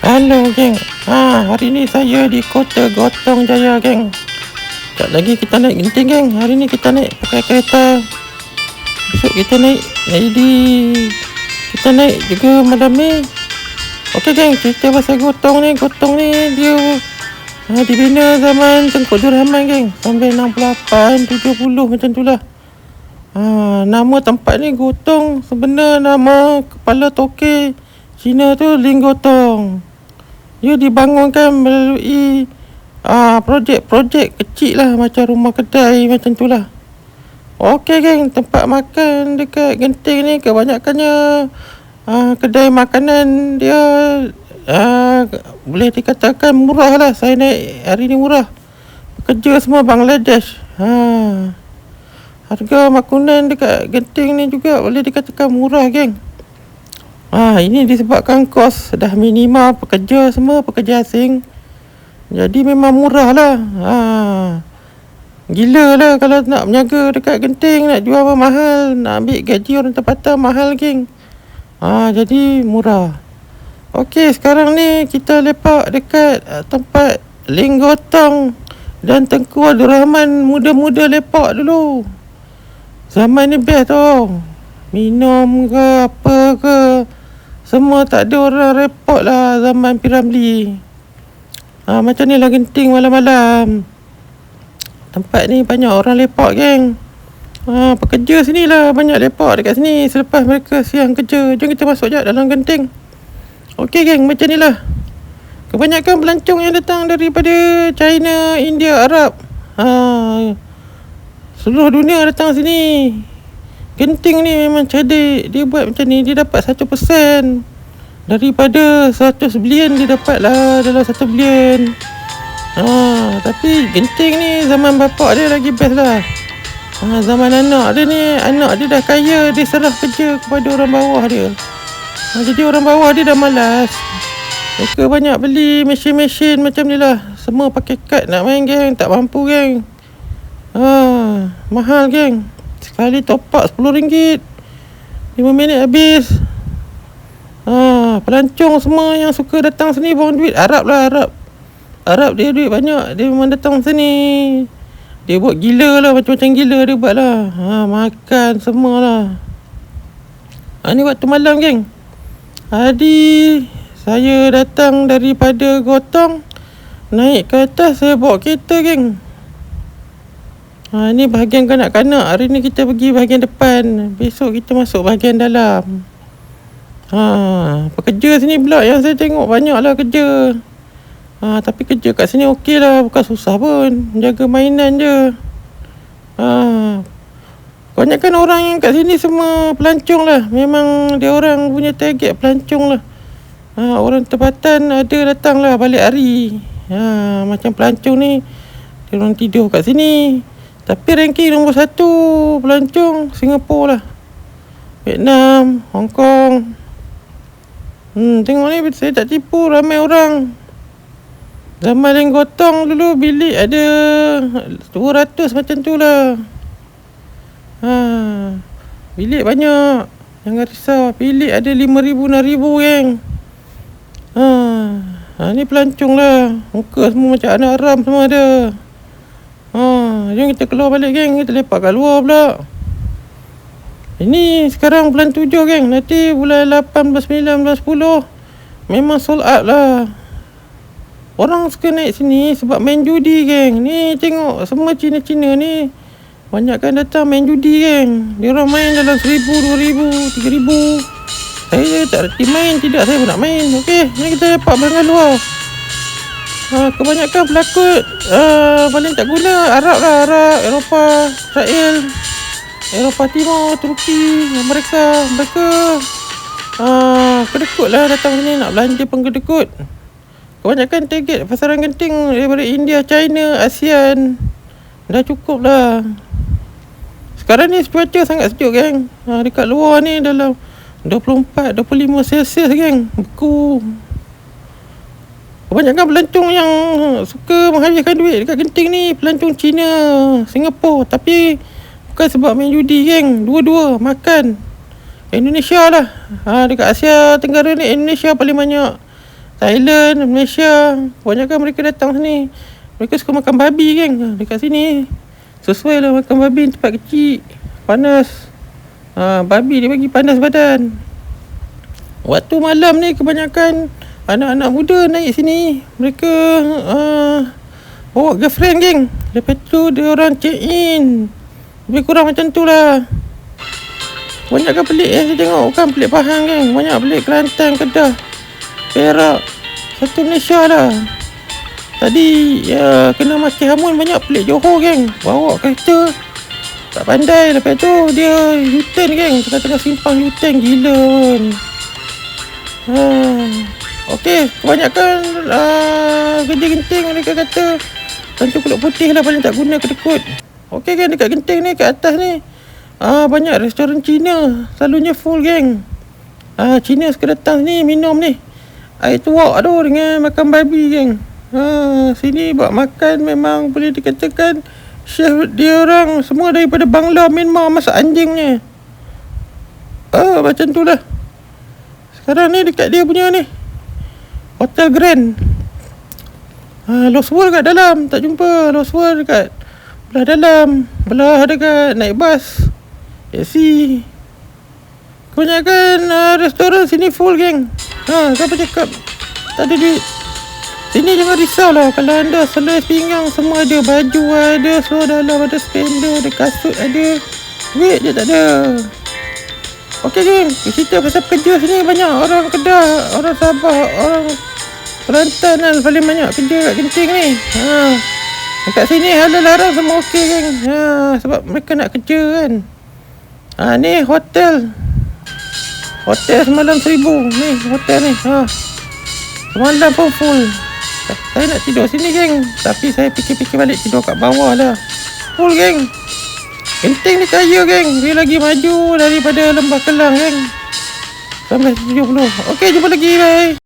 Halo geng. Hari ni saya di Kota Gotong Jaya geng. Sekejap lagi kita naik genting geng. Hari ni kita naik pakai kereta. Besok kita naik kita naik juga malam ni. Okey geng, cerita pasal Gotong ni dia dibina zaman Tengku Abdul Rahman geng. Sampai 68, 70 macam tu lah. Nama tempat ni Gotong, sebenar nama kepala toke Cina tu Ling Gotong. Dia dibangunkan melalui projek kecil lah, macam rumah kedai macam tu lah. Okey geng, tempat makan dekat Genting ni kebanyakannya kedai makanan dia boleh dikatakan murah lah. Saya naik hari ni murah. Pekerja semua Bangladesh. Harga makanan dekat Genting ni juga boleh dikatakan murah geng. Ini disebabkan kos dah minima, pekerja semua pekerja asing. Jadi memang murah lah. Gila lah kalau nak berniaga dekat Genting, nak jual apa mahal, nak ambil gaji orang tempatan mahal geng. Jadi murah. Okey, sekarang ni kita lepak dekat tempat Ling Gotong dan Tengku Abdul Rahman muda-muda lepak dulu. Zaman ni best tau. Minum ke apa ke, semua tak ada orang repot lah zaman P.Ramlee. Macam ni lah Genting malam-malam. Tempat ni banyak orang lepak geng. Pekerja sini lah banyak lepak dekat sini selepas mereka siang kerja. Jom kita masuk je dalam Genting. Okey geng, macam ni lah. Kebanyakan pelancong yang datang daripada China, India, Arab. Seluruh dunia datang sini. Genting ni memang cerdik. Dia buat macam ni, dia dapat 1% daripada 100 bilion dia dapat lah dalam 1 bilion. Tapi Genting ni zaman bapak dia lagi best lah. Zaman anak dia ni, anak dia dah kaya, dia serah kerja kepada orang bawah dia. Jadi orang bawah dia dah malas. Mereka banyak beli mesin-mesin macam ni lah. Semua pakai kad nak main geng, tak mampu geng. Mahal geng. Sekali top up RM10, 5 minit habis. Pelancong semua yang suka datang sini buang duit. Arab dia duit banyak. Dia memang datang sini. Dia buat gila lah, macam-macam gila dia buat lah. Makan semua lah. Ni waktu malam geng. Tadi saya datang daripada Gotong, naik ke atas, saya bawa kereta geng. Ni bahagian kanak-kanak. Hari ni kita pergi bahagian depan, besok kita masuk bahagian dalam. Pekerja sini pula yang saya tengok banyak lah kerja. Tapi kerja kat sini okey lah, bukan susah pun, jaga mainan je. Kebanyakan orang yang kat sini semua pelancong lah. Memang dia orang punya target pelancong lah. Orang tempatan ada datang lah balik hari. Macam pelancong ni, dia orang tidur kat sini. Tapi ranking nombor 1 pelancong Singapura lah, Vietnam, Hong Kong. Tengok ni, saya tak tipu, ramai orang. Zaman Ling Gotong dulu bilik ada 200 macam tu lah. Bilik banyak, jangan risau. Bilik ada 5,000, 6,000 geng. Ni pelancong lah. Muka semua macam anak haram semua ada. Jom kita keluar balik geng. Kita lepak kat luar pula. Ini sekarang bulan 7 geng. Nanti bulan 8, 9, 10 memang sold out lah. Orang suka naik sini sebab main judi geng. Ni tengok semua Cina-Cina ni banyakkan datang main judi geng. Dia orang main dalam 1,000, 2,000, 3,000. Saya tak reti main. Tidak, saya pun nak main. Okey, ni kita lepak barang luar. Kebanyakan pelakon paling tak guna Arab lah. Arab, Eropah, Israel, Eropah Timur, Turki. Mereka kedekut lah datang sini nak belanja pun kedekut. Kebanyakan target pasaran Genting daripada India, China, ASEAN. Dah cukup lah. Sekarang ni cuaca sangat sejuk geng. Dekat luar ni dalam 24, 25 Celsius geng. Beku. Kebanyakan pelancong yang suka menghabiskan duit dekat Genting ni pelancong Cina, Singapura. Tapi bukan sebab main judi geng. Dua-dua makan. Indonesia lah. Dekat Asia Tenggara ni Indonesia paling banyak Thailand, Malaysia, kebanyakan mereka datang sini. Mereka suka makan babi, geng. Dekat sini sesuai lah makan babi, tempat kecil, panas. Babi dia bagi panas badan. Waktu malam ni kebanyakan anak-anak muda naik sini. Mereka bawa girlfriend, geng. Lepas tu dia orang check in. Lebih kurang macam tu lah. Banyak kan pelik yang saya tengok. Bukan pelik Pahang, geng. Banyak pelik Kelantan, Kedah, Perak, satu Malaysia lah. Tadi kena maki hamun. Banyak pelik Johor, geng. Bawa kereta tak pandai. Lepas tu dia U-turn, geng. Tengah-tengah simpang U-turn. Gila pun. Okey, kebanyakan Genting mereka kata tentu kulit putih lah paling tak guna kedekut. Okey, geng, dekat Genting ni, kat atas ni banyak restoran Cina. Selalunya full, geng. Cina suka datang ni minum ni air tuak tu dengan makan babi, geng. Sini buat makan memang boleh dikatakan chef dia orang semua daripada Bangla, Myanmar, masak anjingnya. Macam tu lah. Sekarang ni dekat dia punya ni Hotel Grand, Lost World kat dalam. Tak jumpa Lost World dekat belah dalam. Belah dekat naik bas taxi. Kebanyakan restoran sini full, geng. Siapa cakap tak ada duit? Sini jangan risau lah. Kalau anda selai pinggang semua ada. Baju ada, seluar dalam ada, spender ada, kasut ada. Duit je tak ada. Okey, geng, cerita pasal kerja sini. Banyak orang Kedah, orang Sabah, orang Kelantan kan paling banyak kerja kat Genting ni. Dekat sini halal larang semua okey, geng. Sebab mereka nak kerja kan. Ni hotel semalam 1,000 ni hotel ni. Semalam pun full. Saya nak tidur sini, geng, tapi saya fikir-fikir balik tidur kat bawah lah. Full, geng. Genting ni kaya, geng. Dia lagi maju daripada Lembah Kelang, geng. Sampai 70. Okey, jumpa lagi. Bye.